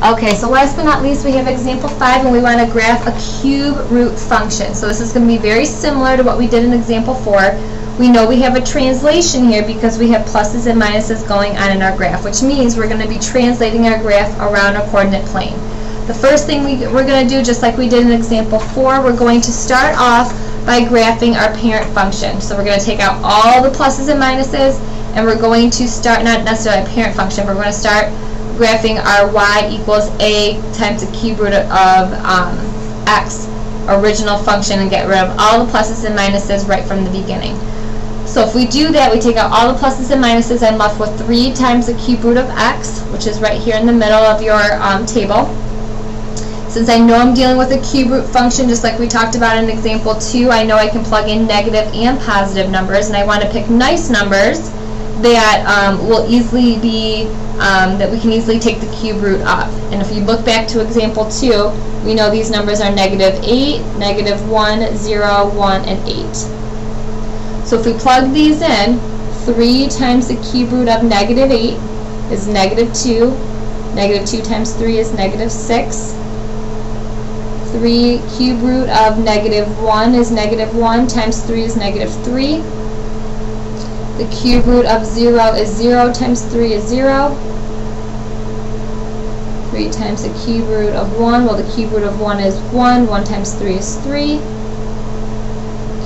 Okay, so last but not least, we have example 5, and we want to graph a cube root function. So this is going to be very similar to what we did in example 4. We know we have a translation here because we have pluses and minuses going on in our graph, which means we're going to be translating our graph around a coordinate plane. The first thing we're going to do, just like we did in example 4, we're going to start off by graphing our parent function. So we're going to take out all the pluses and minuses, and we're going to start, not necessarily a parent function, but we're going to start graphing our y equals a times the cube root of x, original function, and get rid of all the pluses and minuses right from the beginning. So if we do that, we take out all the pluses and minuses, I'm left with 3 times the cube root of x, which is right here in the middle of your table. Since I know I'm dealing with a cube root function, just like we talked about in example 2, I know I can plug in negative and positive numbers, and I want to pick nice numbers that will easily be, that we can easily take the cube root of. And if you look back to example 2, we know these numbers are negative 8, negative 1, 0, 1, and 8. So if we plug these in, 3 times the cube root of negative 8 is negative 2. Negative 2 times 3 is negative 6. 3 cube root of negative 1 is negative 1 times 3 is negative 3. The cube root of 0 is 0 times 3 is 0. 3 times the cube root of 1, well, the cube root of 1 is 1. 1 times 3 is 3.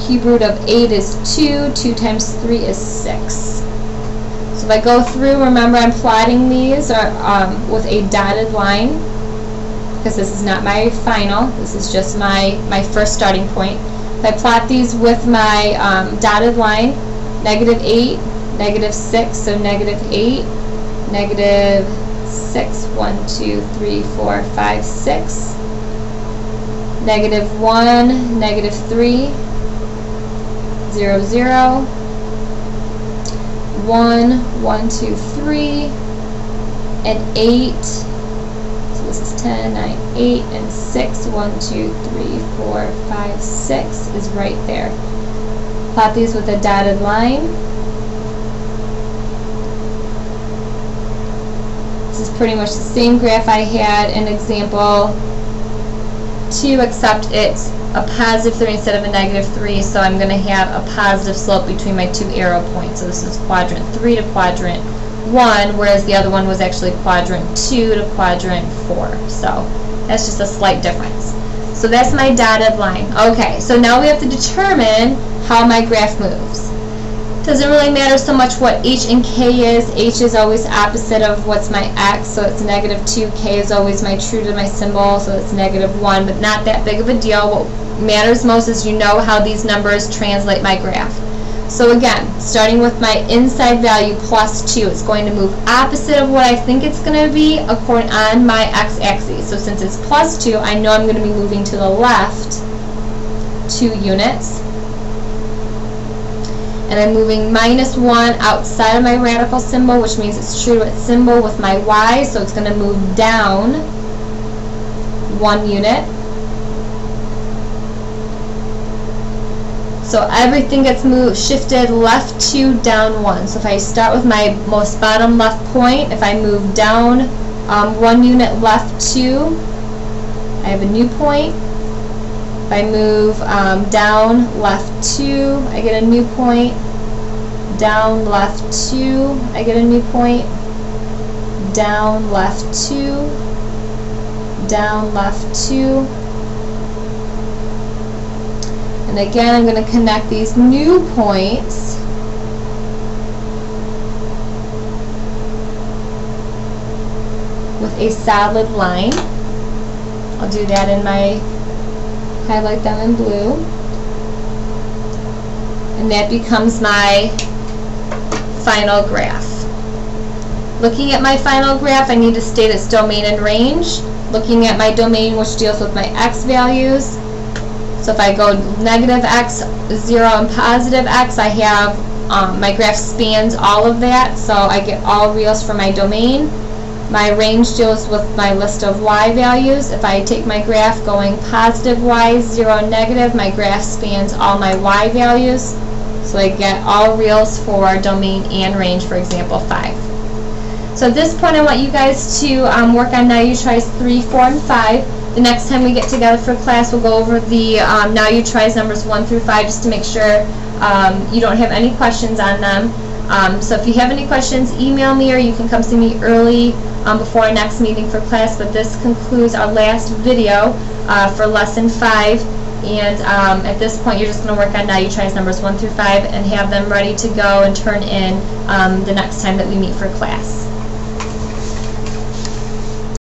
Cube root of 8 is 2. 2 times 3 is 6. So if I go through, remember I'm plotting these with a dotted line, because this is not my final, this is just my first starting point. If I plot these with my dotted line, negative 8, negative 6, so negative 8, negative 6, 1, 2, 3, 4, 5, 6, negative 1, negative 3, 0, 0, 1, 1, 2, 3, and 8. So this is 10, 9, 8, and 6. 1, 2, 3, 4, 5, 6 is right there. Plot these with a dotted line. This is pretty much the same graph I had in example 2, except it's a positive 3 instead of a negative 3, so I'm going to have a positive slope between my 2 arrow points. So this is quadrant 3 to quadrant 1, whereas the other one was actually quadrant 2 to quadrant 4. So that's just a slight difference. So that's my dotted line. Okay, so now we have to determine how my graph moves. Doesn't really matter so much what h and k is. H is always opposite of what's my x, so it's negative 2. K is always my true to my symbol, so it's negative 1, but not that big of a deal. What matters most is you know how these numbers translate my graph. So again, starting with my inside value plus 2, it's going to move opposite of what I think it's going to be according on my x-axis. So since it's plus 2, I know I'm going to be moving to the left 2 units. And I'm moving minus 1 outside of my radical symbol, which means it's true to its symbol with my y, so it's going to move down 1 unit. So everything gets shifted left 2, down 1. So if I start with my most bottom left point, if I move down 1 unit left 2, I have a new point. If I move down left 2, I get a new point. Down left 2, I get a new point. Down left 2, down left 2. And again, I'm going to connect these new points with a solid line. I'll do that in my, highlight them in blue. And that becomes my final graph. Looking at my final graph, I need to state its domain and range. Looking at my domain, which deals with my x values. So if I go negative x, 0, and positive x, I have, my graph spans all of that, so I get all reals for my domain. My range deals with my list of y values. If I take my graph going positive y, 0, negative, my graph spans all my y values. So I get all reals for domain and range for example 5. So at this point I want you guys to work on Now You Tries 3, 4, and 5. The next time we get together for class we'll go over the Now You Tries numbers 1 through 5 just to make sure you don't have any questions on them. So if you have any questions, email me, or you can come see me early before our next meeting for class. But this concludes our last video for lesson 5, and at this point you're just going to work on Now You Tries numbers 1 through 5 and have them ready to go and turn in the next time that we meet for class.